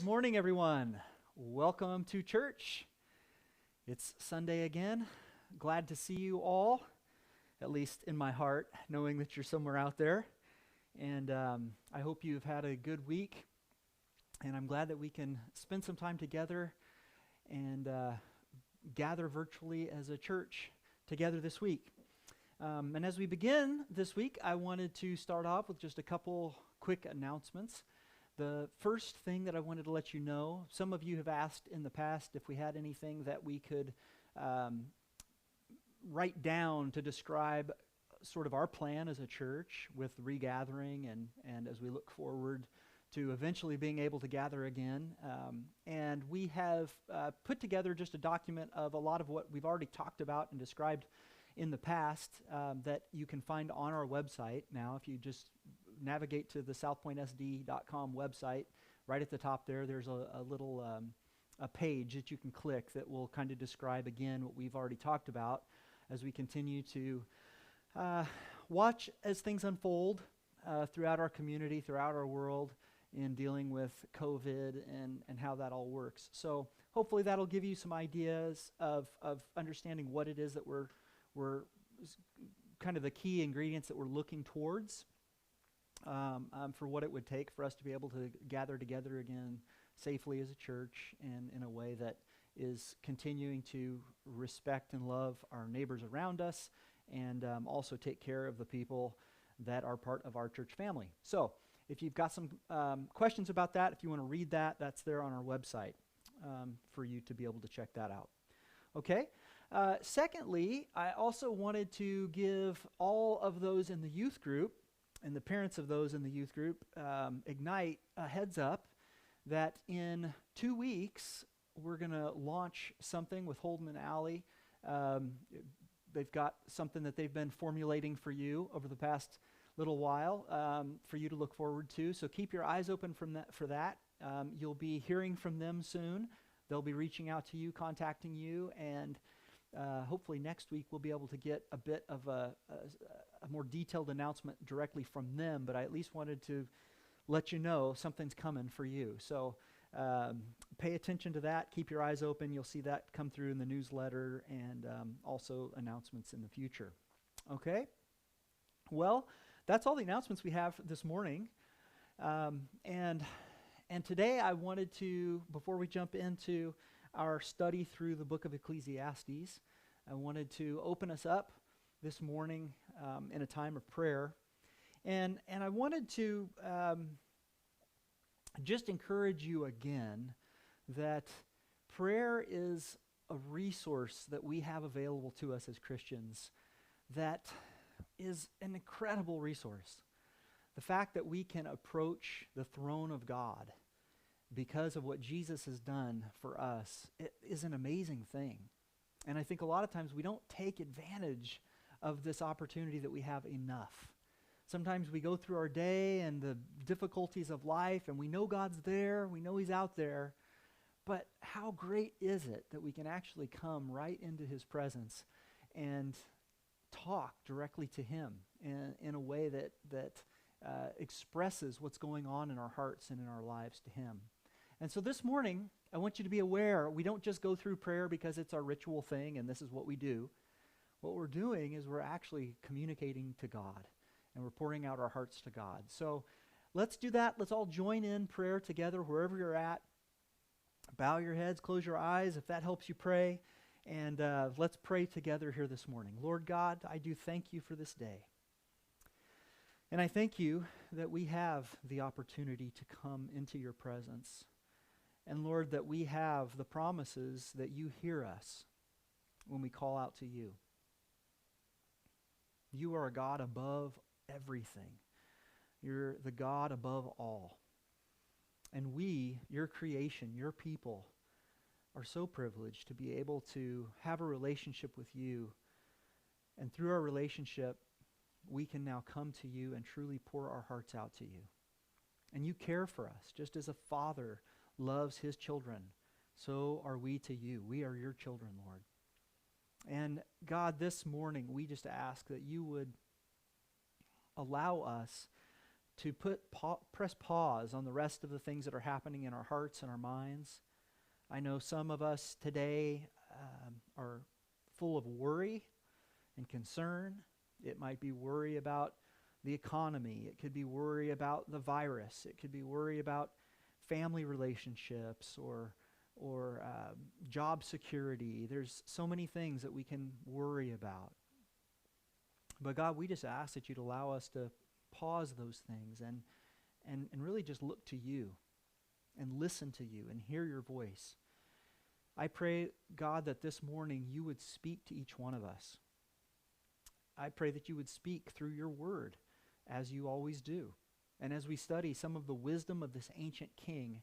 morning, everyone. Welcome to church. It's Sunday again. Glad to see you all, at least in my heart, knowing that you're somewhere out there. And I hope you've had a good week. And I'm glad that we can spend some time together and gather virtually as a church together this week. And as we begin this week, I wanted to start off with just a couple quick announcements. The first thing that I wanted to let you know, some of you have asked in the past if we had anything that we could write down to describe sort of our plan as a church with regathering and as we look forward to eventually being able to gather again. And we have put together just a document of a lot of what we've already talked about and described in the past that you can find on our website. Now, if you just navigate to the SouthPointSD.com website, right at the top there's a little a page that you can click that will kind of describe again what we've already talked about as we continue to watch as things unfold throughout our community, throughout our world, in dealing with COVID and how that all works. So hopefully that'll give you some ideas of understanding what it is that we're kind of the key ingredients that we're looking towards for what it would take for us to be able to gather together again safely as a church and in a way that is continuing to respect and love our neighbors around us and also take care of the people that are part of our church family. So if you've got some questions about that, if you want to read that, that's there on our website for you to be able to check that out. Okay? Secondly, I also wanted to give all of those in the youth group and the parents of those in the youth group, Ignite, a heads up that in 2 weeks, we're going to launch something with Holden and Allie. They've got something that they've been formulating for you over the past little while for you to look forward to. So keep your eyes open for that. You'll be hearing from them soon. They'll be reaching out to you, contacting you, and hopefully next week we'll be able to get a bit of a more detailed announcement directly from them, but I at least wanted to let you know something's coming for you. So pay attention to that. Keep your eyes open. You'll see that come through in the newsletter and also announcements in the future. Okay? Well, that's all the announcements we have this morning. And today I wanted to, before we jump into our study through the book of Ecclesiastes, I wanted to open us up this morning in a time of prayer. And I wanted to just encourage you again that prayer is a resource that we have available to us as Christians that is an incredible resource. The fact that we can approach the throne of God because of what Jesus has done for us, it is an amazing thing. And I think a lot of times we don't take advantage of this opportunity that we have enough. Sometimes we go through our day and the difficulties of life and we know God's there, we know He's out there, but how great is it that we can actually come right into His presence and talk directly to Him in a way that expresses what's going on in our hearts and in our lives to Him. And so this morning, I want you to be aware, we don't just go through prayer because it's our ritual thing and this is what we do. What we're doing is we're actually communicating to God and we're pouring out our hearts to God. So let's do that. Let's all join in prayer together wherever you're at. Bow your heads, close your eyes if that helps you pray. And let's pray together here this morning. Lord God, I do thank you for this day. And I thank you that we have the opportunity to come into your presence. And Lord, that we have the promises that you hear us when we call out to you. You are a God above everything. You're the God above all. And we, your creation, your people, are so privileged to be able to have a relationship with you. And through our relationship, we can now come to you and truly pour our hearts out to you. And you care for us, just as a father loves his children, so are we to you. We are your children, Lord. And God, this morning, we just ask that you would allow us to press pause on the rest of the things that are happening in our hearts and our minds. I know some of us today are full of worry and concern. It might be worry about the economy. It could be worry about the virus. It could be worry about family relationships or job security. There's so many things that we can worry about. But God, we just ask that you'd allow us to pause those things and really just look to you and listen to you and hear your voice. I pray, God, that this morning you would speak to each one of us. I pray that you would speak through your word, as you always do. And as we study some of the wisdom of this ancient king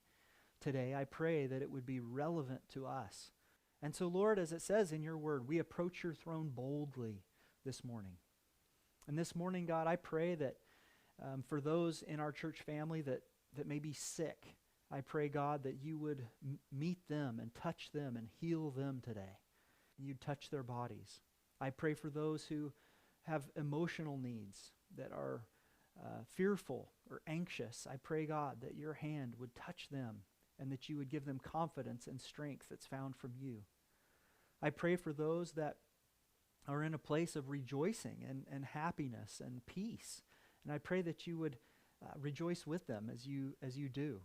today, I pray that it would be relevant to us. And so, Lord, as it says in your word, we approach your throne boldly this morning. And this morning, God, I pray that for those in our church family that may be sick, I pray, God, that you would meet them and touch them and heal them today. You'd touch their bodies. I pray for those who have emotional needs that are fearful or anxious. I pray, God, that your hand would touch them and that you would give them confidence and strength that's found from you. I pray for those that are in a place of rejoicing and happiness and peace. And I pray that you would rejoice with them as you do.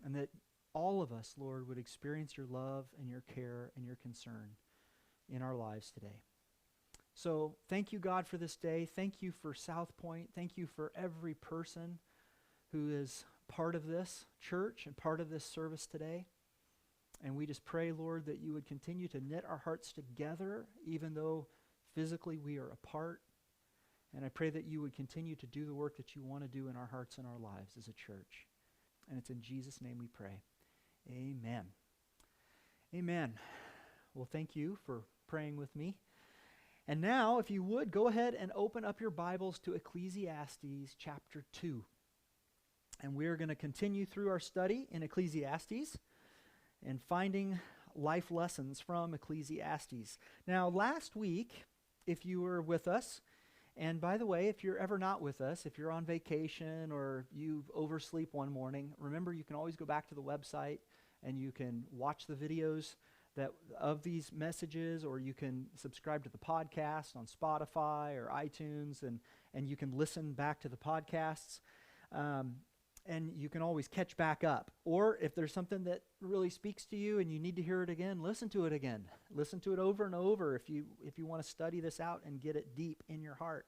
And that all of us, Lord, would experience your love and your care and your concern in our lives today. So thank you, God, for this day. Thank you for SouthPoint. Thank you for every person who is part of this church and part of this service today. And we just pray, Lord, that you would continue to knit our hearts together, even though physically we are apart. And I pray that you would continue to do the work that you want to do in our hearts and our lives as a church. And it's in Jesus' name we pray. Amen. Amen. Well, thank you for praying with me. And now, if you would, go ahead and open up your Bibles to Ecclesiastes chapter 2. And we're going to continue through our study in Ecclesiastes and finding life lessons from Ecclesiastes. Now, last week, if you were with us, and by the way, if you're ever not with us, if you're on vacation or you oversleep one morning, remember you can always go back to the website and you can watch the videos of these messages, or you can subscribe to the podcast on Spotify or iTunes, and you can listen back to the podcasts. And you can always catch back up. Or if there's something that really speaks to you and you need to hear it again, listen to it again. Listen to it over and over if you want to study this out and get it deep in your heart.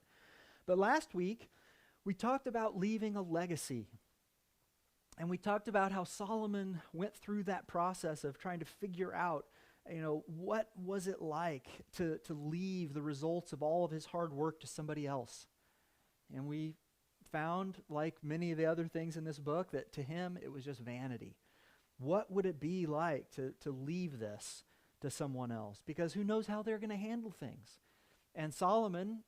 But last week, we talked about leaving a legacy. And we talked about how Solomon went through that process of trying to figure out, what was it like to leave the results of all of his hard work to somebody else. And we found, like many of the other things in this book, that to him it was just vanity. What would it be like to leave this to someone else? Because who knows how they're going to handle things. And Solomon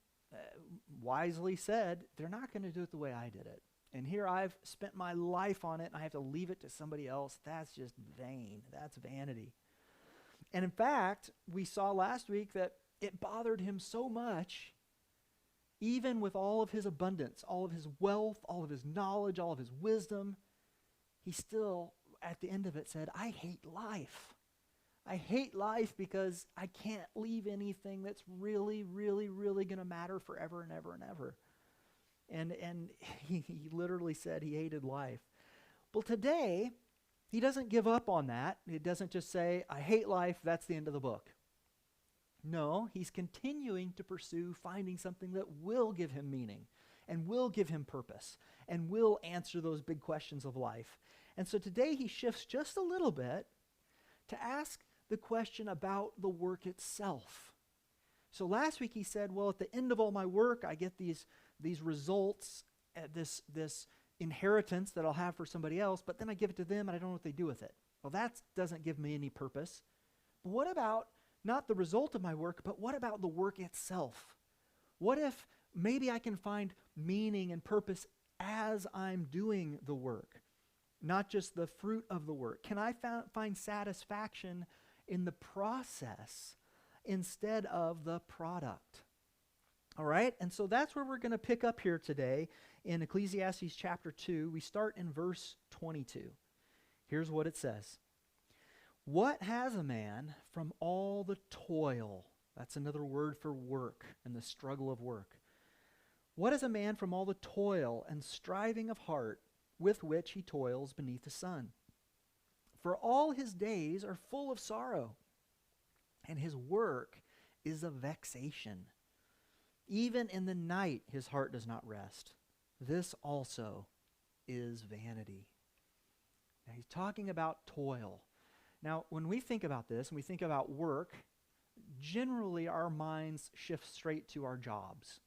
wisely said, they're not going to do it the way I did it. And here I've spent my life on it and I have to leave it to somebody else. That's just vain. That's vanity. And in fact, we saw last week that it bothered him so much, even with all of his abundance, all of his wealth, all of his knowledge, all of his wisdom, he still, at the end of it, said, I hate life. I hate life because I can't leave anything that's really, really, really going to matter forever and ever and ever. And he literally said he hated life. Well, today, he doesn't give up on that. He doesn't just say, I hate life, that's the end of the book. No, he's continuing to pursue finding something that will give him meaning and will give him purpose and will answer those big questions of life. And so today he shifts just a little bit to ask the question about the work itself. So last week he said, well, at the end of all my work, I get these results, this inheritance that I'll have for somebody else, but then I give it to them and I don't know what they do with it. Well, that doesn't give me any purpose. But what about not the result of my work, but what about the work itself? What if maybe I can find meaning and purpose as I'm doing the work, not just the fruit of the work? Can I find satisfaction in the process instead of the product? All right, and so that's where we're going to pick up here today in Ecclesiastes chapter 2. We start in verse 22. Here's what it says. What has a man from all the toil? That's another word for work and the struggle of work. What has a man from all the toil and striving of heart with which he toils beneath the sun? For all his days are full of sorrow, and his work is a vexation. Even in the night his heart does not rest. This also is vanity. Now he's talking about toil. Now when we think about this and we think about work, generally our minds shift straight to our jobs.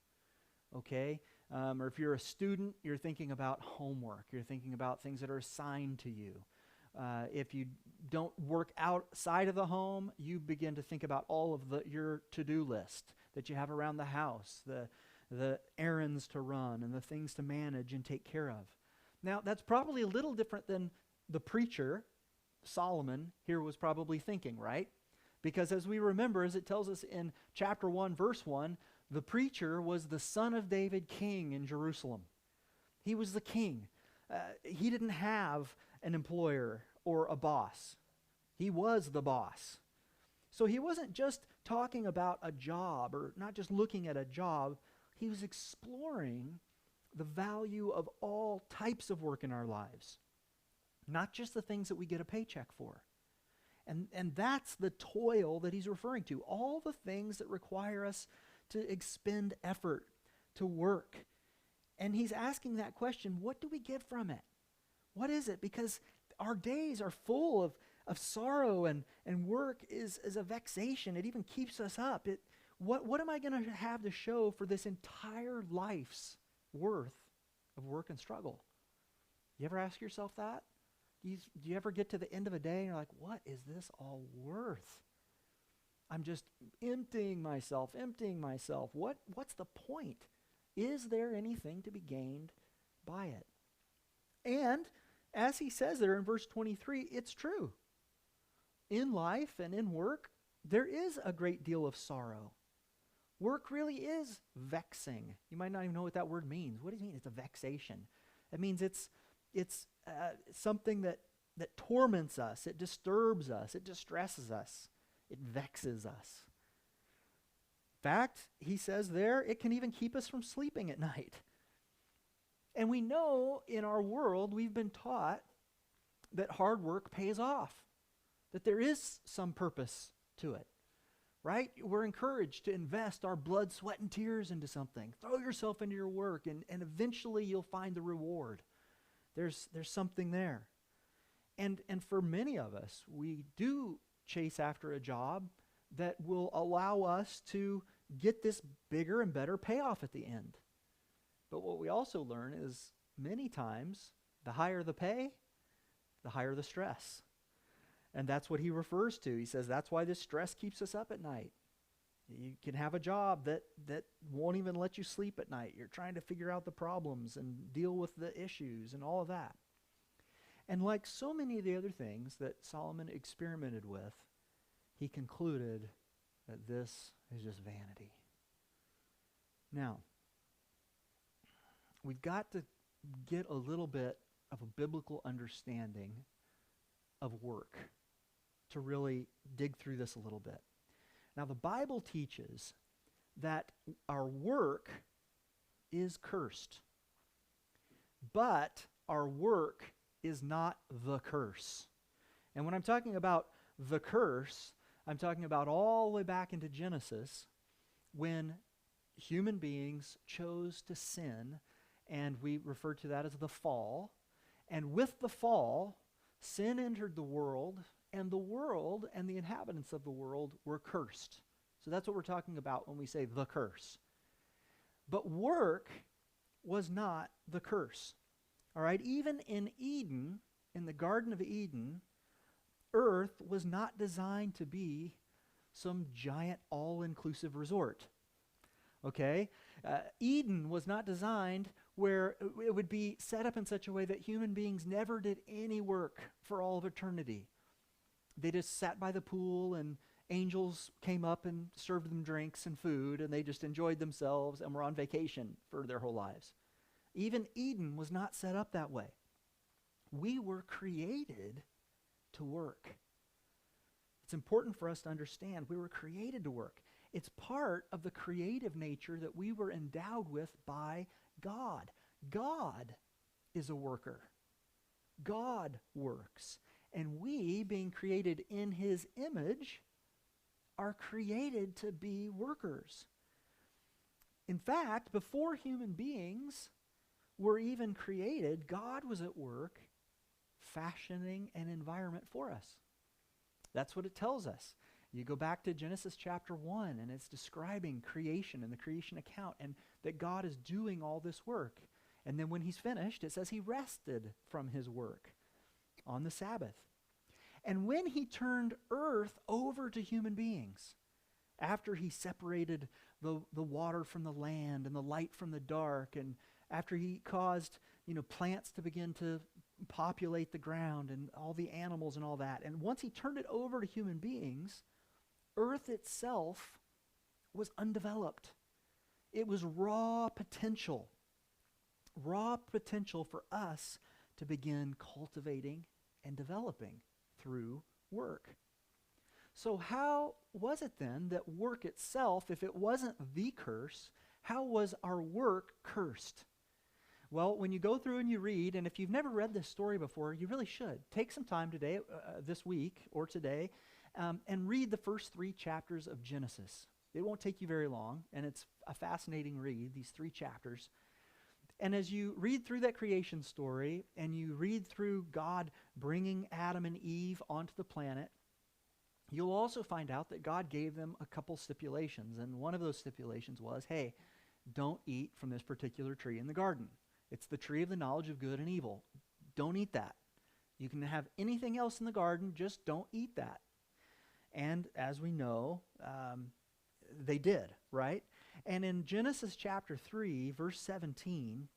Okay? Or if you're a student, you're thinking about homework. You're thinking about things that are assigned to you. If you don't work outside of the home, you begin to think about all of your to-do list that you have around the house, the errands to run and the things to manage and take care of. Now, that's probably a little different than the preacher, Solomon, here was probably thinking, right? Because as we remember, as it tells us in chapter 1, verse 1, the preacher was the son of David, king in Jerusalem. He was the king. He didn't have an employer or a boss. He was the boss. So he wasn't just talking about a job or not just looking at a job. He was exploring the value of all types of work in our lives, not just the things that we get a paycheck for. And that's the toil that he's referring to, all the things that require us to expend effort, to work. And he's asking that question, what do we get from it? What is it? Because our days are full of sorrow and work is a vexation. It even keeps us up. What am I going to have to show for this entire life's worth of work and struggle? You ever ask yourself that? Do you ever get to the end of a day and you're like, what is this all worth? I'm just emptying myself. What's the point? Is there anything to be gained by it? And as he says there in verse 23, it's true. In life and in work, there is a great deal of sorrow. Work really is vexing. You might not even know what that word means. What does it mean? It's a vexation. It means it's something that torments us. It disturbs us. It distresses us. It vexes us. In fact, he says there, it can even keep us from sleeping at night. And we know in our world, we've been taught that hard work pays off, that there is some purpose to it, right? We're encouraged to invest our blood, sweat, and tears into something. Throw yourself into your work, and eventually you'll find the reward. There's something there. And for many of us, we do chase after a job that will allow us to get this bigger and better payoff at the end. But what we also learn is many times the higher the pay, the higher the stress. And that's what he refers to. He says that's why this stress keeps us up at night. You can have a job that won't even let you sleep at night. You're trying to figure out the problems and deal with the issues and all of that. And like so many of the other things that Solomon experimented with, he concluded that this is just vanity. Now, we've got to get a little bit of a biblical understanding of work to really dig through this a little bit. Now, the Bible teaches that our work is cursed, but our work is not the curse. And when I'm talking about the curse, I'm talking about all the way back into Genesis when human beings chose to sin, and we refer to that as the fall. And with the fall, sin entered the world and the inhabitants of the world were cursed. So that's what we're talking about when we say the curse. But work was not the curse. All right, even in Eden, in the Garden of Eden, earth was not designed to be some giant all-inclusive resort. Okay? Eden was not designed where it would be set up in such a way that human beings never did any work for all of eternity. They just sat by the pool and angels came up and served them drinks and food and they just enjoyed themselves and were on vacation for their whole lives. Even Eden was not set up that way. We were created to work. It's important for us to understand we were created to work. It's part of the creative nature that we were endowed with by God. God is a worker. God works. And we, being created in his image, are created to be workers. In fact, before human beings were even created, God was at work fashioning an environment for us. That's what it tells us. You go back to Genesis chapter 1, and it's describing creation and the creation account, and that God is doing all this work. And then when he's finished, it says he rested from his work on the Sabbath. And when he turned earth over to human beings, after he separated the water from the land and the light from the dark, and after he caused, plants to begin to populate the ground and all the animals and all that, and once he turned it over to human beings, earth itself was undeveloped. It was raw potential for us to begin cultivating and developing through work. So how was it then that work itself, if it wasn't the curse, how was our work cursed? Well, when you go through and you read, and if you've never read this story before, you really should. Take some time today, this week or today, and read the first 3 chapters of Genesis. It won't take you very long, and it's a fascinating read, these 3 chapters. And as you read through that creation story, and you read through God bringing Adam and Eve onto the planet, you'll also find out that God gave them a couple stipulations. And one of those stipulations was, hey, don't eat from this particular tree in the garden. It's the tree of the knowledge of good and evil. Don't eat that. You can have anything else in the garden, just don't eat that. And as we know, they did, right? And in Genesis chapter 3, verse 17,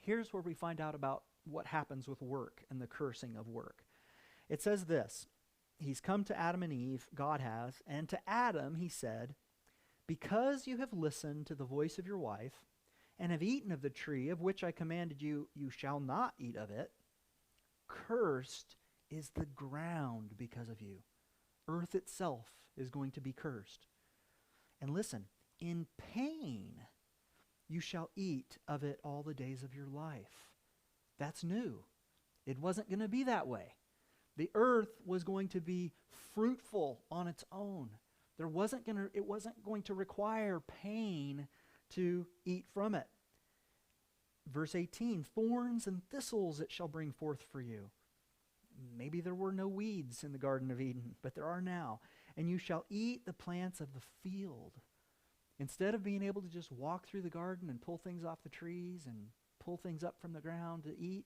here's where we find out about what happens with work and the cursing of work. It says this, he's come to Adam and Eve, God has, and to Adam he said, because you have listened to the voice of your wife, and have eaten of the tree of which I commanded you, you shall not eat of it, cursed is the ground because of you. Earth itself is going to be cursed. And listen, in pain you shall eat of it all the days of your life. That's new. It wasn't going to be that way. The earth was going to be fruitful on its own. It wasn't going to require pain to eat from it. Verse 18, thorns and thistles it shall bring forth for you. Maybe there were no weeds in the Garden of Eden, but there are now. And you shall eat the plants of the field. Instead of being able to just walk through the garden and pull things off the trees and pull things up from the ground to eat,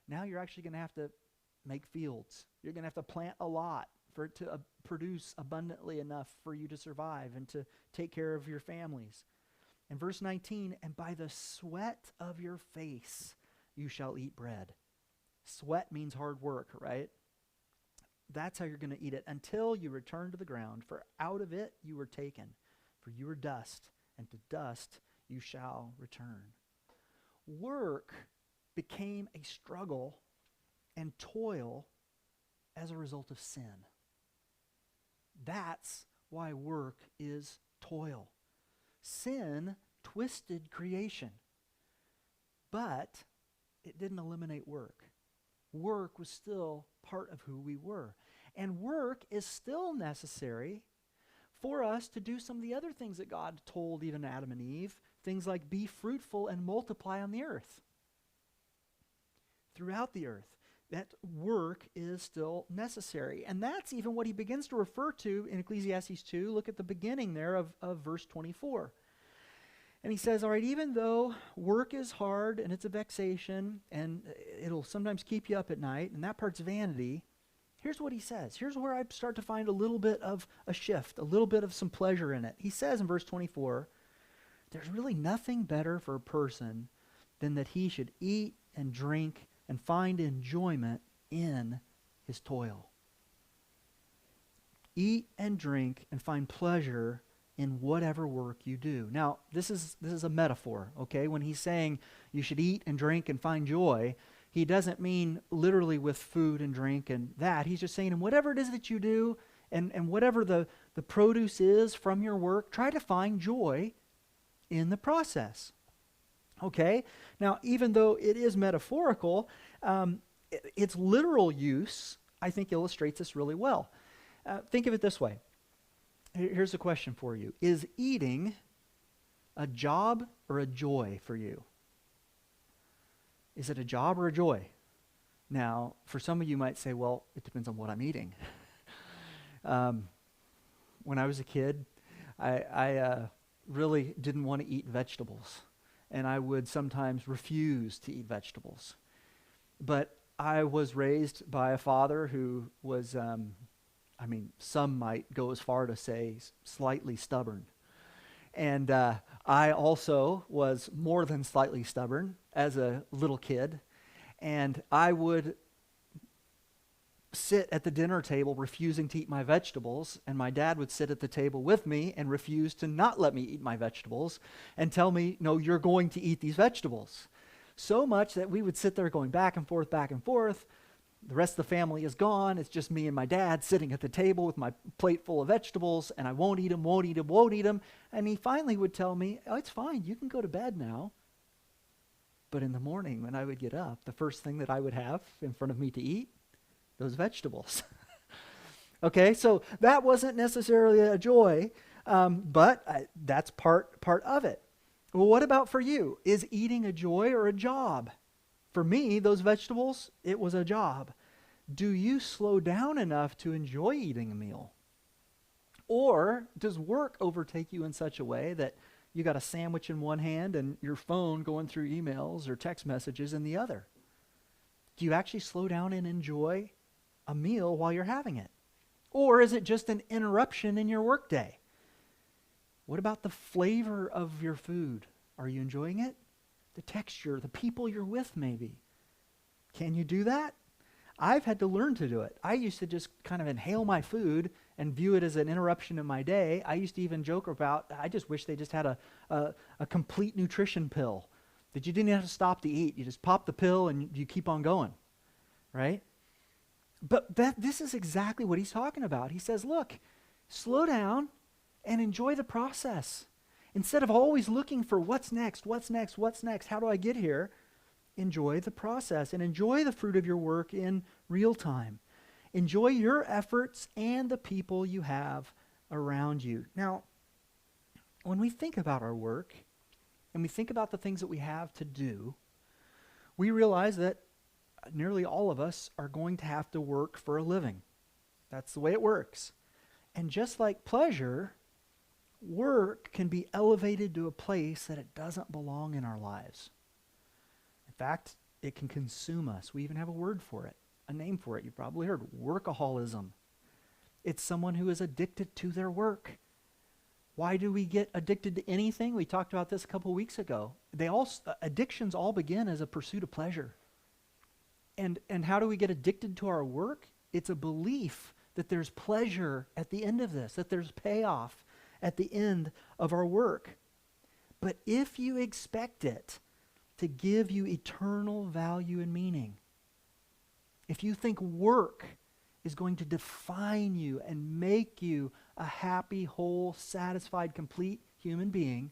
now you're actually going to have to make fields. You're going to have to plant a lot for it to produce abundantly enough for you to survive and to take care of your families. And verse 19, and by the sweat of your face you shall eat bread. Sweat means hard work, right? That's how you're going to eat it until you return to the ground, for out of it you were taken, for you are dust, and to dust you shall return. Work became a struggle and toil as a result of sin. That's why work is toil. Sin twisted creation, but it didn't eliminate work. Work was still part of who we were. And work is still necessary for us to do some of the other things that God told even Adam and Eve, things like be fruitful and multiply on the earth. Throughout the earth, that work is still necessary. And that's even what he begins to refer to in Ecclesiastes 2. Look at the beginning there of verse 24. And he says, all right, even though work is hard and it's a vexation and it'll sometimes keep you up at night, and that part's vanity, here's what he says. Here's where I start to find a little bit of a shift, a little bit of some pleasure in it. He says in verse 24, there's really nothing better for a person than that he should eat and drink and find enjoyment in his toil. Eat and drink and find pleasure in whatever work you do. Now, this is a metaphor, okay? When he's saying you should eat and drink and find joy, he doesn't mean literally with food and drink and that. He's just saying in whatever it is that you do and whatever the produce is from your work, try to find joy in the process. Okay? Now, even though it is metaphorical, its literal use, I think, illustrates this really well. Think of it this way. Here's a question for you. Is eating a job or a joy for you? Is it a job or a joy? Now, for some of you might say, well, it depends on what I'm eating. When I was a kid, I really didn't want to eat vegetables, and I would sometimes refuse to eat vegetables. But I was raised by a father who was, some might go as far to say slightly stubborn. And I also was more than slightly stubborn as a little kid. And I would sit at the dinner table refusing to eat my vegetables, and my dad would sit at the table with me and refuse to not let me eat my vegetables and tell me, no, you're going to eat these vegetables. So much that we would sit there going back and forth, back and forth. The rest of the family is gone. It's just me and my dad sitting at the table with my plate full of vegetables, and I won't eat them, won't eat them, won't eat them. And he finally would tell me, oh, it's fine, you can go to bed now. But in the morning when I would get up, the first thing that I would have in front of me to eat, those vegetables. Okay, so that wasn't necessarily a joy, but that's part of it. Well, what about for you? Is eating a joy or a job? For me, those vegetables, it was a job. Do you slow down enough to enjoy eating a meal? Or does work overtake you in such a way that you got a sandwich in one hand and your phone going through emails or text messages in the other? Do you actually slow down and enjoy a meal while you're having it? Or is it just an interruption in your workday? What about the flavor of your food? Are you enjoying it? The texture, the people you're with maybe. Can you do that? I've had to learn to do it. I used to just kind of inhale my food and view it as an interruption in my day. I used to even joke about, I just wish they just had a complete nutrition pill that you didn't have to stop to eat. You just pop the pill and you keep on going, right? But this is exactly what he's talking about. He says, look, slow down and enjoy the process. Instead of always looking for what's next, how do I get here? Enjoy the process and enjoy the fruit of your work in real time. Enjoy your efforts and the people you have around you. Now, when we think about our work and we think about the things that we have to do, we realize that nearly all of us are going to have to work for a living. That's the way it works. And just like pleasure, work can be elevated to a place that it doesn't belong in our lives. In fact, it can consume us. We even have a word for it, a name for it. You've probably heard workaholism. It's someone who is addicted to their work. Why do we get addicted to anything? We talked about this a couple weeks ago. Addictions all begin as a pursuit of pleasure. And how do we get addicted to our work? It's a belief that there's pleasure at the end of this, that there's payoff at the end of our work. But if you expect it to give you eternal value and meaning, if you think work is going to define you and make you a happy, whole, satisfied, complete human being,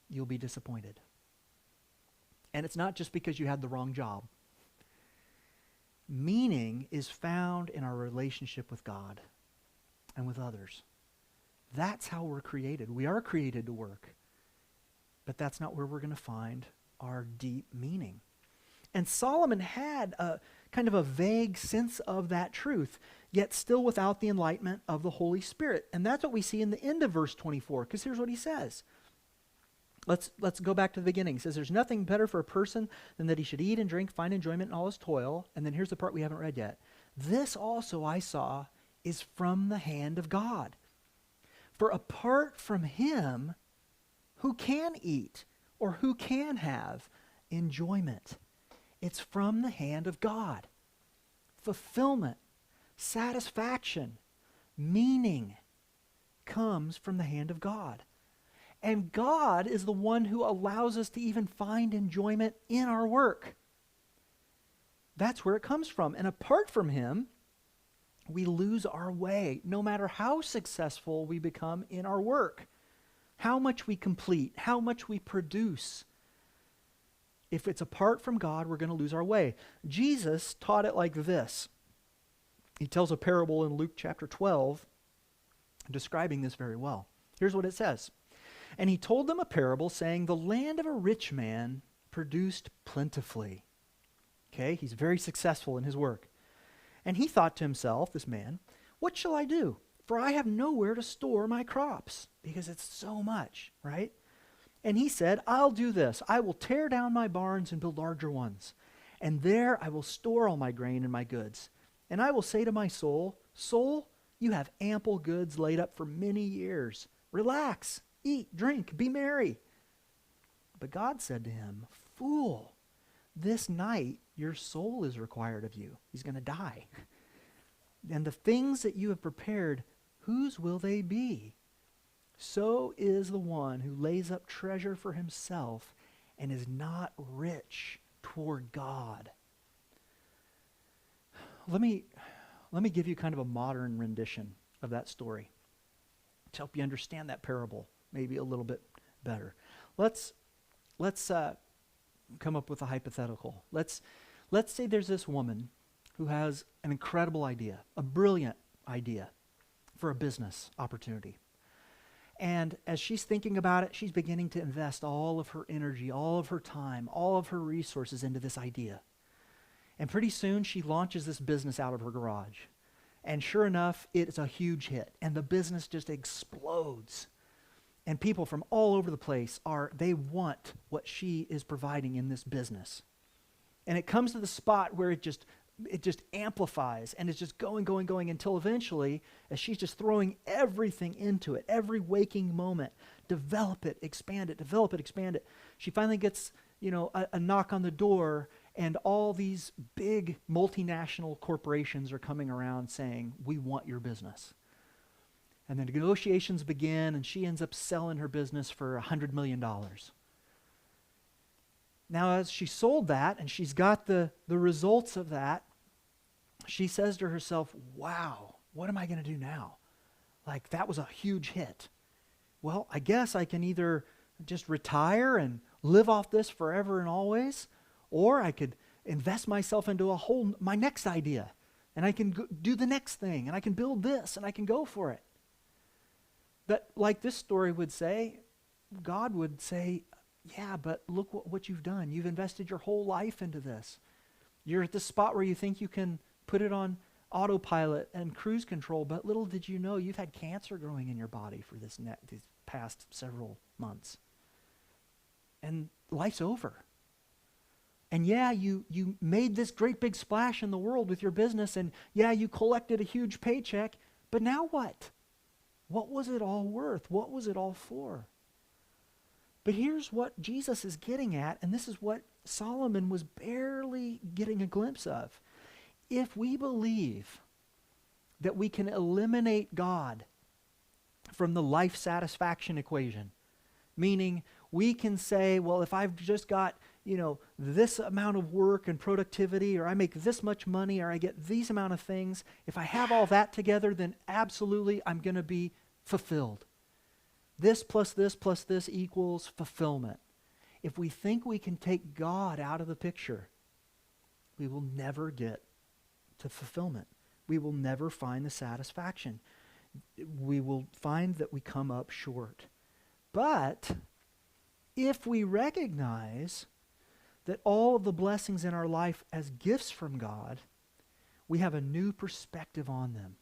you'll be disappointed. And it's not just because you had the wrong job. Meaning is found in our relationship with God and with others. That's how we're created. We are created to work. But that's not where we're going to find our deep meaning. And Solomon had a kind of a vague sense of that truth, yet still without the enlightenment of the Holy Spirit. And that's what we see in the end of verse 24, because here's what he says. Let's go back to the beginning. He says, there's nothing better for a person than that he should eat and drink, find enjoyment in all his toil. And then here's the part we haven't read yet. This also I saw is from the hand of God. For apart from him, who can eat or who can have enjoyment? It's from the hand of God. Fulfillment, satisfaction, meaning comes from the hand of God. And God is the one who allows us to even find enjoyment in our work. That's where it comes from. And apart from him, we lose our way, no matter how successful we become in our work, how much we complete, how much we produce. If it's apart from God, we're going to lose our way. Jesus taught it like this. He tells a parable in Luke chapter 12, describing this very well. Here's what it says. And he told them a parable saying, the land of a rich man produced plentifully. Okay, he's very successful in his work. And he thought to himself, this man, what shall I do? For I have nowhere to store my crops, because it's so much, right? And he said, I'll do this. I will tear down my barns and build larger ones. And there I will store all my grain and my goods. And I will say to my soul, soul, you have ample goods laid up for many years. Relax, eat, drink, be merry. But God said to him, fool, this night your soul is required of you. He's going to die. And the things that you have prepared, whose will they be? So is the one who lays up treasure for himself and is not rich toward God. Let me give you kind of a modern rendition of that story to help you understand that parable maybe a little bit better. Let's come up with a hypothetical. Let's say there's this woman who has an incredible idea, a brilliant idea for a business opportunity. And as she's thinking about it, she's beginning to invest all of her energy, all of her time, all of her resources into this idea. And pretty soon she launches this business out of her garage. And sure enough, it's a huge hit. And the business just explodes. And people from all over the place they want what she is providing in this business. And it comes to the spot where it just amplifies and it's just going until eventually, as she's just throwing everything into it, every waking moment, develop it, expand it. She finally gets, a knock on the door, and all these big multinational corporations are coming around saying, we want your business. And the negotiations begin, and she ends up selling her business for $100 million. Now, as she sold that, and she's got the results of that, she says to herself, wow, what am I going to do now? Like, that was a huge hit. Well, I guess I can either just retire and live off this forever and always, or I could invest myself into my next idea, and I can do the next thing, and I can build this, and I can go for it. But like this story would say, God would say, yeah, but look what you've done. You've invested your whole life into this. You're at the spot where you think you can put it on autopilot and cruise control, but little did you know you've had cancer growing in your body for these past several months. And life's over. And yeah, you made this great big splash in the world with your business, and yeah, you collected a huge paycheck, but now what? What was it all worth? What was it all for? But here's what Jesus is getting at, and this is what Solomon was barely getting a glimpse of. If we believe that we can eliminate God from the life satisfaction equation, meaning we can say, well, if I've just got, this amount of work and productivity, or I make this much money, or I get these amount of things, if I have all that together, then absolutely I'm going to be fulfilled. This plus this equals fulfillment. If we think we can take God out of the picture, we will never get to fulfillment. We will never find the satisfaction. We will find that we come up short. But if we recognize that all of the blessings in our life as gifts from God, we have a new perspective on them.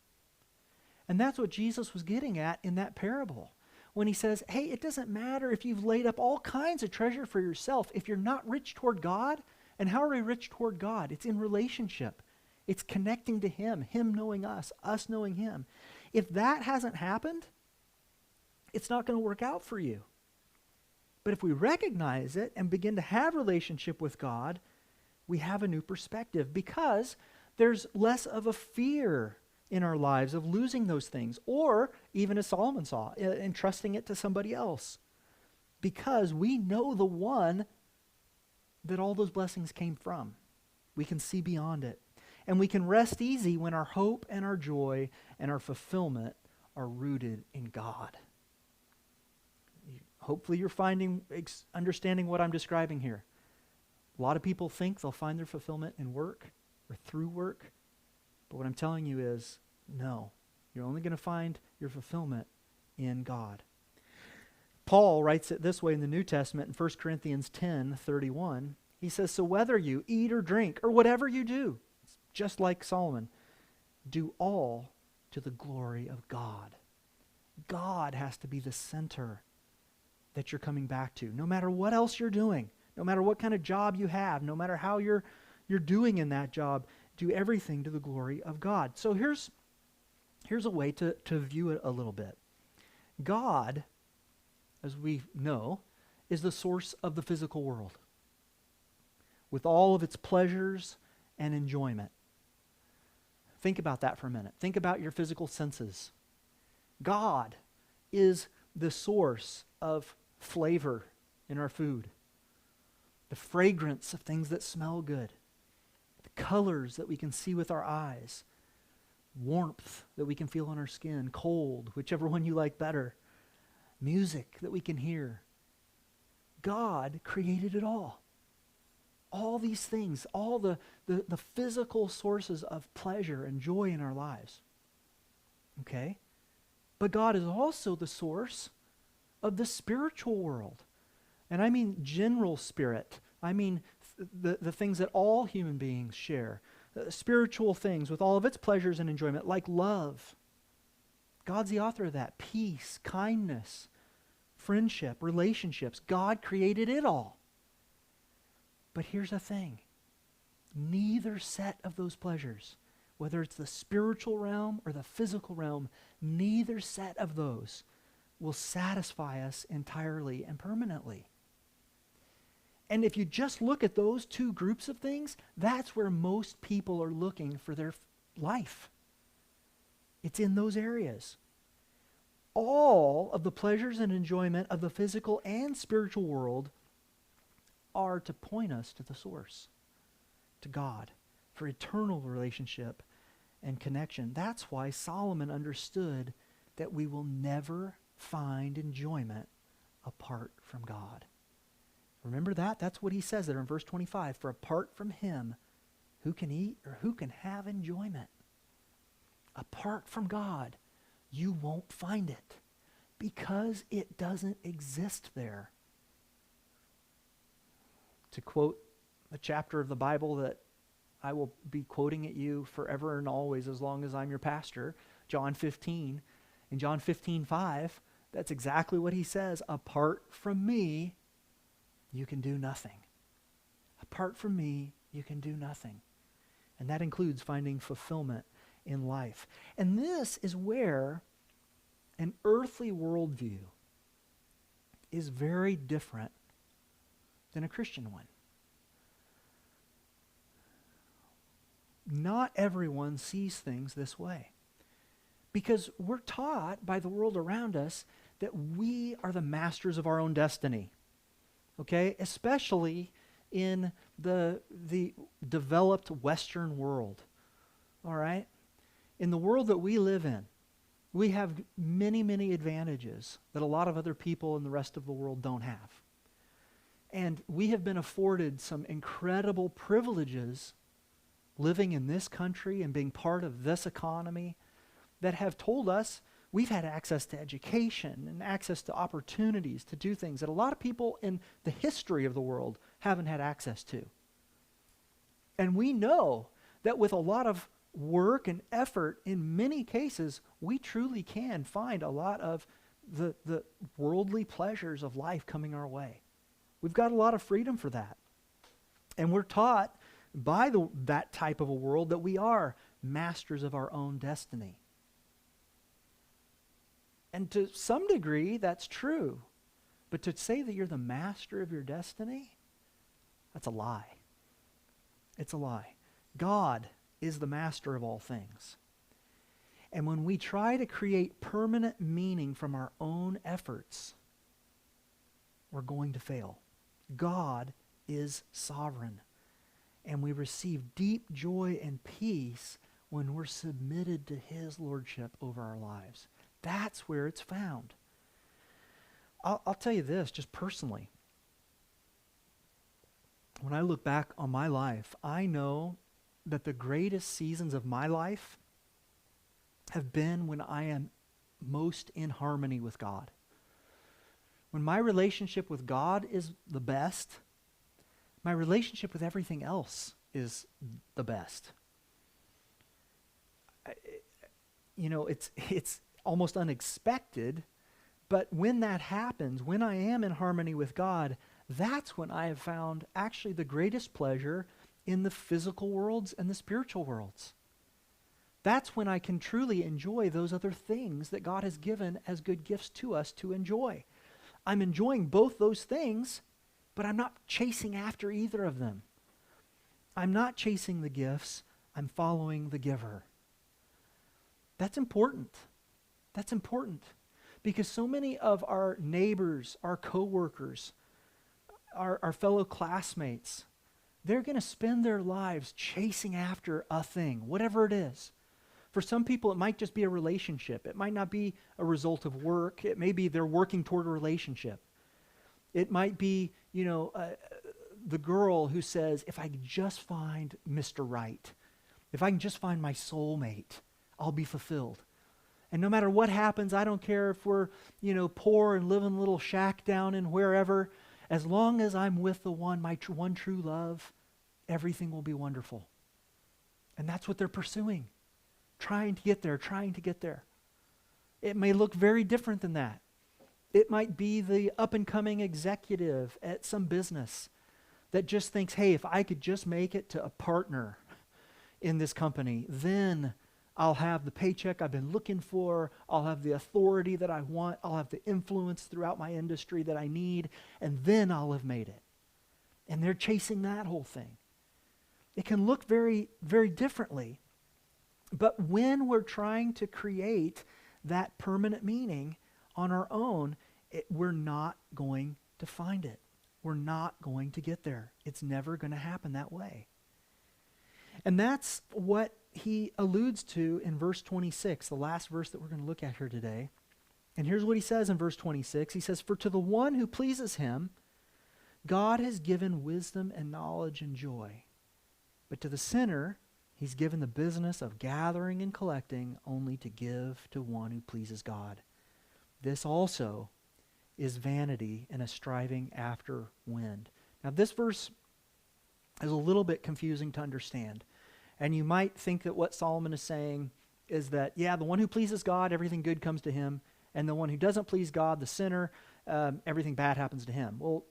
And that's what Jesus was getting at in that parable. When he says, hey, it doesn't matter if you've laid up all kinds of treasure for yourself. If you're not rich toward God, and how are we rich toward God? It's in relationship. It's connecting to him knowing us knowing him. If that hasn't happened, it's not going to work out for you. But if we recognize it and begin to have relationship with God, we have a new perspective, because there's less of a fear in our lives of losing those things, or even as Solomon saw, entrusting it to somebody else, because we know the one that all those blessings came from. We can see beyond it. And we can rest easy when our hope and our joy and our fulfillment are rooted in God. Hopefully you're understanding what I'm describing here. A lot of people think they'll find their fulfillment in work or through work. But what I'm telling you is, no. You're only going to find your fulfillment in God. Paul writes it this way in the New Testament in 1 Corinthians 10:31. He says, so whether you eat or drink or whatever you do, just like Solomon, do all to the glory of God. God has to be the center that you're coming back to. No matter what else you're doing, no matter what kind of job you have, no matter how you're doing in that job, do everything to the glory of God. So here's a way to view it a little bit. God, as we know, is the source of the physical world, with all of its pleasures and enjoyment. Think about that for a minute. Think about your physical senses. God is the source of flavor in our food, the fragrance of things that smell good, the colors that we can see with our eyes, warmth that we can feel on our skin, cold, whichever one you like better, music that we can hear. God created it all. All these things, all the physical sources of pleasure and joy in our lives. Okay? But God is also the source of the spiritual world. And I mean general spirit. I mean the things that all human beings share. Spiritual things with all of its pleasures and enjoyment, like love. God's the author of that. Peace, kindness, friendship, relationships. God created it all. But here's the thing. Neither set of those pleasures, whether it's the spiritual realm or the physical realm, neither set of those will satisfy us entirely and permanently. And if you just look at those two groups of things, that's where most people are looking for their life. It's in those areas. All of the pleasures and enjoyment of the physical and spiritual world are to point us to the source, to God, for eternal relationship and connection. That's why Solomon understood that we will never find enjoyment apart from God. Remember that? That's what he says there in verse 25. For apart from him, who can eat or who can have enjoyment? Apart from God, you won't find it because it doesn't exist there. To quote a chapter of the Bible that I will be quoting at you forever and always as long as I'm your pastor, John 15. In John 15:5, that's exactly what he says. Apart from me, you can do nothing. Apart from me, you can do nothing. And that includes finding fulfillment in life. And this is where an earthly worldview is very different than a Christian one. Not everyone sees things this way, because we're taught by the world around us that we are the masters of our own destiny. Okay? Especially in the developed Western world. All right? In the world that we live in, we have many, many advantages that a lot of other people in the rest of the world don't have. And we have been afforded some incredible privileges living in this country and being part of this economy that have told us we've had access to education and access to opportunities to do things that a lot of people in the history of the world haven't had access to. And we know that with a lot of work and effort, in many cases, we truly can find a lot of the worldly pleasures of life coming our way. We've got a lot of freedom for that. And we're taught by that type of a world that we are masters of our own destiny. And to some degree, that's true. But to say that you're the master of your destiny, that's a lie. It's a lie. God is the master of all things. And when we try to create permanent meaning from our own efforts, we're going to fail. God is sovereign. And we receive deep joy and peace when we're submitted to his lordship over our lives. That's where it's found. I'll tell you this, just personally. When I look back on my life, I know that the greatest seasons of my life have been when I am most in harmony with God. When my relationship with God is the best, my relationship with everything else is the best. It's almost unexpected, but when that happens, when I am in harmony with God, that's when I have found actually the greatest pleasure in the physical worlds and the spiritual worlds. That's when I can truly enjoy those other things that God has given as good gifts to us to enjoy. I'm enjoying both those things, but I'm not chasing after either of them. I'm not chasing the gifts, I'm following the giver. That's important. That's important. Because so many of our neighbors, our coworkers, our fellow classmates, they're going to spend their lives chasing after a thing, whatever it is. For some people, it might just be a relationship. It might not be a result of work. It may be they're working toward a relationship. It might be, the girl who says, if I could just find Mr. Right, if I can just find my soulmate, I'll be fulfilled. And no matter what happens, I don't care if we're, poor and live in a little shack down in wherever, as long as I'm with the one, my one true love, everything will be wonderful. And that's what they're pursuing. Trying to get there. It may look very different than that. It might be the up-and-coming executive at some business that just thinks, hey, if I could just make it to a partner in this company, then I'll have the paycheck I've been looking for, I'll have the authority that I want, I'll have the influence throughout my industry that I need, and then I'll have made it. And they're chasing that whole thing. It can look very, very differently. But when we're trying to create that permanent meaning on our own, we're not going to find it. We're not going to get there. It's never going to happen that way. And that's what he alludes to in verse 26, the last verse that we're going to look at here today. And here's what he says in verse 26. He says, "For to the one who pleases him, God has given wisdom and knowledge and joy. But to the sinner, he's given the business of gathering and collecting only to give to one who pleases God. This also is vanity and a striving after wind." Now this verse is a little bit confusing to understand. And you might think that what Solomon is saying is that, the one who pleases God, everything good comes to him. And the one who doesn't please God, the sinner, everything bad happens to him. Well,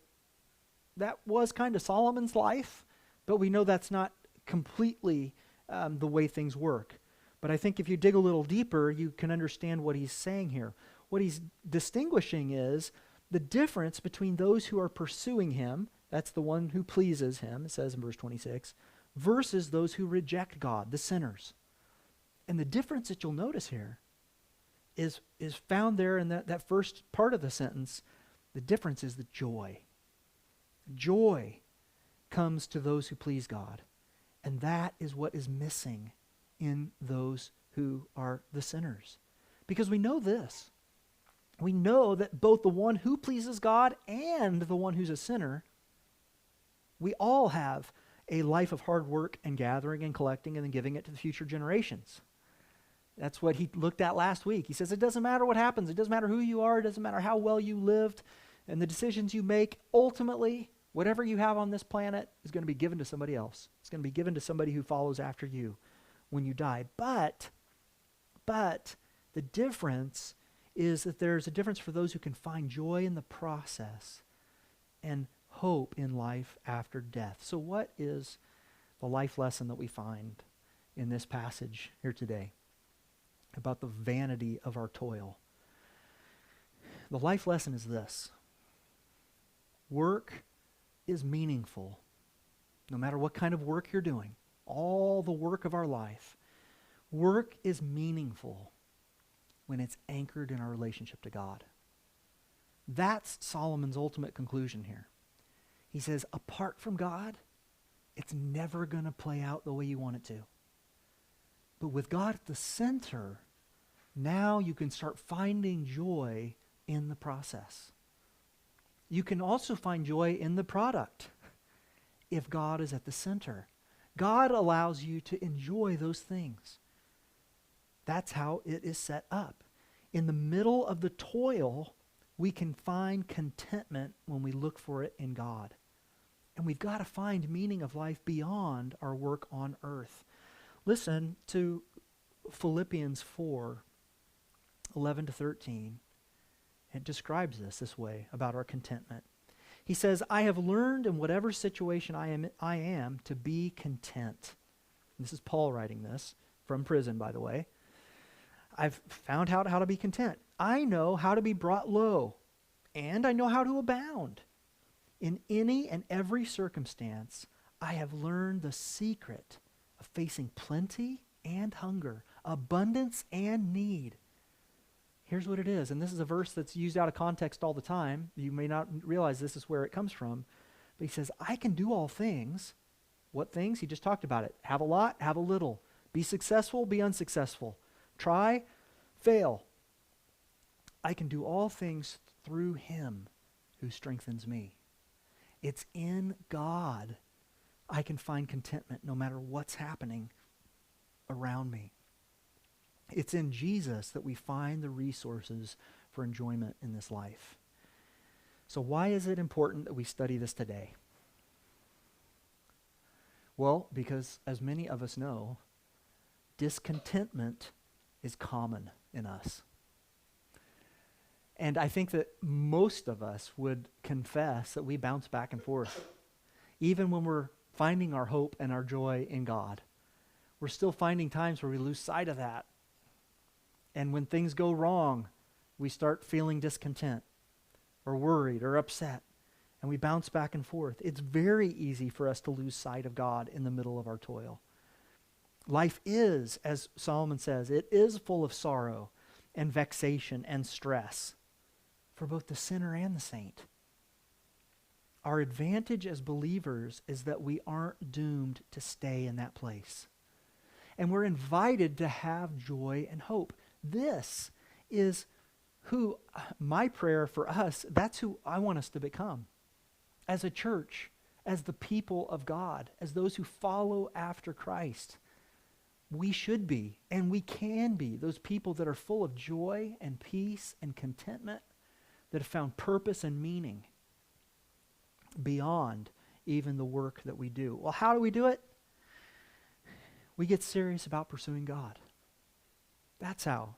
that was kind of Solomon's life, but we know that's not completely the way things work. But I think if you dig a little deeper, you can understand what he's saying here. What he's distinguishing is the difference between those who are pursuing him, that's the one who pleases him, it says in verse 26, versus those who reject God, the sinners. And the difference that you'll notice here is found there in that first part of the sentence. The difference is the joy. Joy comes to those who please God. And that is what is missing in those who are the sinners. Because we know this. We know that both the one who pleases God and the one who's a sinner, we all have a life of hard work and gathering and collecting and then giving it to the future generations. That's what he looked at last week. He says it doesn't matter what happens. It doesn't matter who you are. It doesn't matter how well you lived and the decisions you make. Ultimately, whatever you have on this planet is going to be given to somebody else. It's going to be given to somebody who follows after you when you die. But the difference is that there's a difference for those who can find joy in the process and hope in life after death. So what is the life lesson that we find in this passage here today about the vanity of our toil? The life lesson is this: work is meaningful, no matter what kind of work you're doing. All the work of our life, work is meaningful when it's anchored in our relationship to God. That's Solomon's ultimate conclusion here. He says, apart from God, it's never going to play out the way you want it to. But with God at the center, now you can start finding joy in the process. You can also find joy in the product if God is at the center. God allows you to enjoy those things. That's how it is set up. In the middle of the toil, we can find contentment when we look for it in God. And we've got to find meaning of life beyond our work on earth. Listen to Philippians 4:11-13. It describes this way about our contentment. He says, I have learned in whatever situation I am to be content. This is Paul writing this from prison, by the way. I've found out how to be content. I know how to be brought low, and I know how to abound. In any and every circumstance, I have learned the secret of facing plenty and hunger, abundance and need. Here's what it is, and this is a verse that's used out of context all the time. You may not realize this is where it comes from, but he says, I can do all things. What things? He just talked about it. Have a lot, have a little. Be successful, be unsuccessful. Try, fail. I can do all things through him who strengthens me. It's in God I can find contentment no matter what's happening around me. It's in Jesus that we find the resources for enjoyment in this life. So why is it important that we study this today? Well, because as many of us know, discontentment is common in us. And I think that most of us would confess that we bounce back and forth. Even when we're finding our hope and our joy in God, we're still finding times where we lose sight of that. And when things go wrong, we start feeling discontent or worried or upset, and we bounce back and forth. It's very easy for us to lose sight of God in the middle of our toil. Life is, as Solomon says, it is full of sorrow and vexation and stress for both the sinner and the saint. Our advantage as believers is that we aren't doomed to stay in that place. And we're invited to have joy and hope. This is who, my prayer for us, that's who I want us to become. As a church, as the people of God, as those who follow after Christ, we should be, and we can be, those people that are full of joy and peace and contentment, that have found purpose and meaning beyond even the work that we do. Well, how do we do it? We get serious about pursuing God. That's how.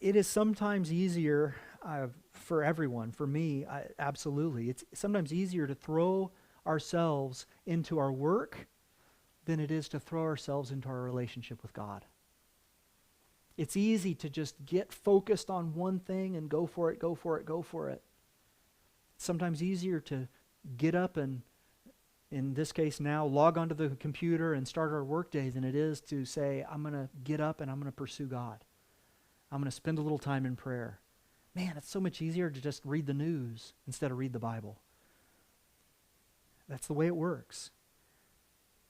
It is sometimes easier for everyone, for me, absolutely. It's sometimes easier to throw ourselves into our work than it is to throw ourselves into our relationship with God. It's easy to just get focused on one thing and go for it, go for it, go for it. It's sometimes easier to get up and, in this case now, log onto the computer and start our workday than it is to say, I'm going to get up and I'm going to pursue God. I'm going to spend a little time in prayer. Man, it's so much easier to just read the news instead of read the Bible. That's the way it works.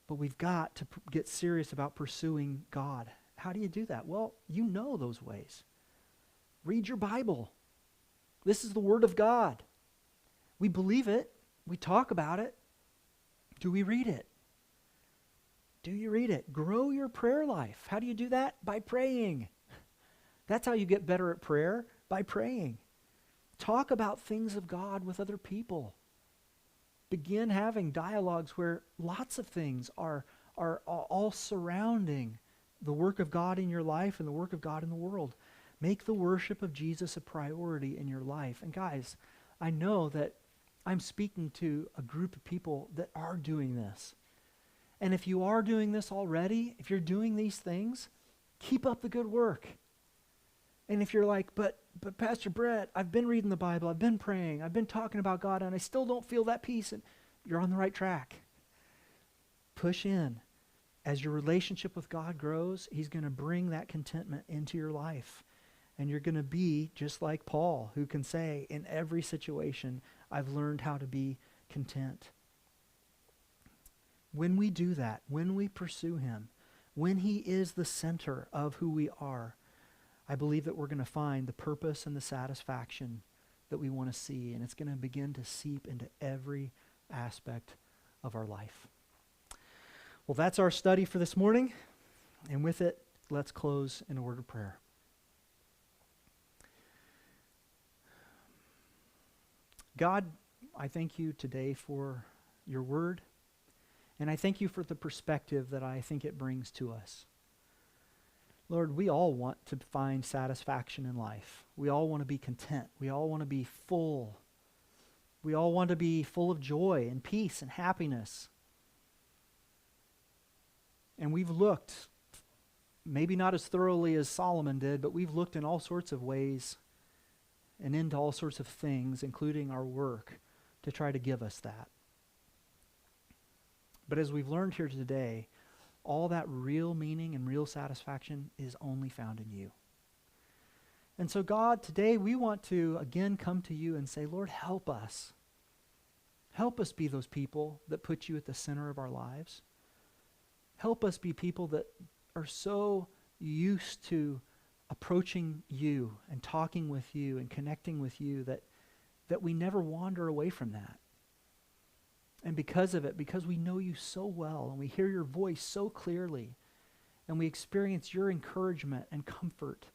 But we've got to get serious about pursuing God. How do you do that? Well, you know those ways. Read your Bible. This is the Word of God. We believe it. We talk about it. Do we read it? Do you read it? Grow your prayer life. How do you do that? By praying. That's how you get better at prayer, by praying. Talk about things of God with other people. Begin having dialogues where lots of things are all surrounding the work of God in your life and the work of God in the world. Make the worship of Jesus a priority in your life. And guys, I know that I'm speaking to a group of people that are doing this. And if you are doing this already, if you're doing these things, keep up the good work. And if you're like, but Pastor Brett, I've been reading the Bible, I've been praying, I've been talking about God, and I still don't feel that peace, and you're on the right track. Push in. As your relationship with God grows, He's going to bring that contentment into your life. And you're going to be just like Paul, who can say, in every situation, I've learned how to be content. When we do that, when we pursue him, when he is the center of who we are, I believe that we're going to find the purpose and the satisfaction that we want to see, and it's going to begin to seep into every aspect of our life. Well, that's our study for this morning, and with it, let's close in a word of prayer. God, I thank you today for your word, and I thank you for the perspective that I think it brings to us. Lord, we all want to find satisfaction in life. We all want to be content. We all want to be full. We all want to be full of joy and peace and happiness. And we've looked, maybe not as thoroughly as Solomon did, but we've looked in all sorts of ways and into all sorts of things, including our work, to try to give us that. But as we've learned here today, all that real meaning and real satisfaction is only found in you. And so God, today we want to again come to you and say, Lord, help us. Help us be those people that put you at the center of our lives. Help us be people that are so used to approaching you and talking with you and connecting with you that we never wander away from that. And because of it, because we know you so well and we hear your voice so clearly and we experience your encouragement and comfort,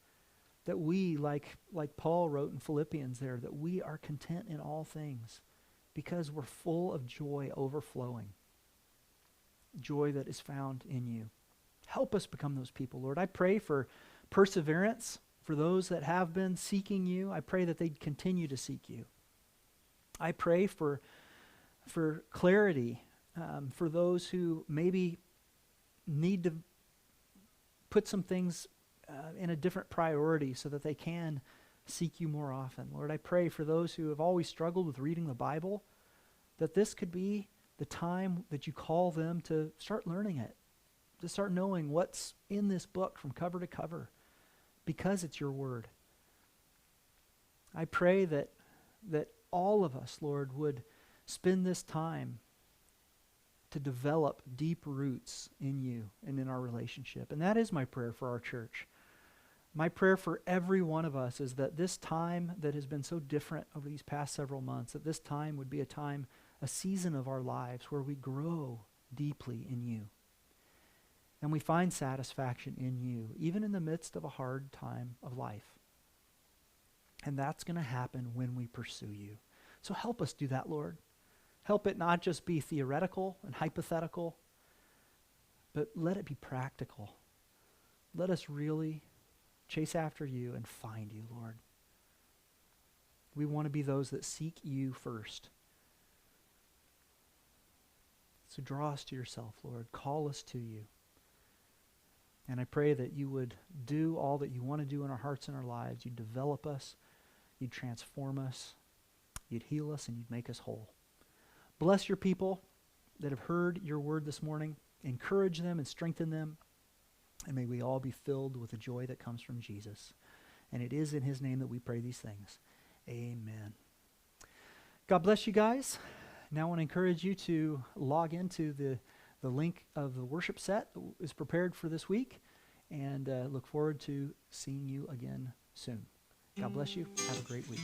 that we, like Paul wrote in Philippians there, that we are content in all things because we're full of joy overflowing, joy that is found in you. Help us become those people, Lord. I pray for perseverance for those that have been seeking you. I pray that they'd continue to seek you. I pray for clarity for those who maybe need to put some things in a different priority so that they can seek you more often. Lord, I pray for those who have always struggled with reading the Bible, that this could be the time that you call them to start learning it, to start knowing what's in this book from cover to cover, because it's your word. I pray that all of us, Lord, would spend this time to develop deep roots in you and in our relationship. And that is my prayer for our church. My prayer for every one of us is that this time that has been so different over these past several months, that this time would be a season of our lives where we grow deeply in you. And we find satisfaction in you, even in the midst of a hard time of life. And that's going to happen when we pursue you. So help us do that, Lord. Help it not just be theoretical and hypothetical, but let it be practical. Let us really chase after you and find you, Lord. We want to be those that seek you first. So draw us to yourself, Lord. Call us to you. And I pray that you would do all that you want to do in our hearts and our lives. You'd develop us. You'd transform us. You'd heal us, and you'd make us whole. Bless your people that have heard your word this morning. Encourage them and strengthen them. And may we all be filled with the joy that comes from Jesus. And it is in his name that we pray these things. Amen. God bless you guys. Now I want to encourage you to log into the link of the worship set that is prepared for this week. And look forward to seeing you again soon. God bless you. Have a great week.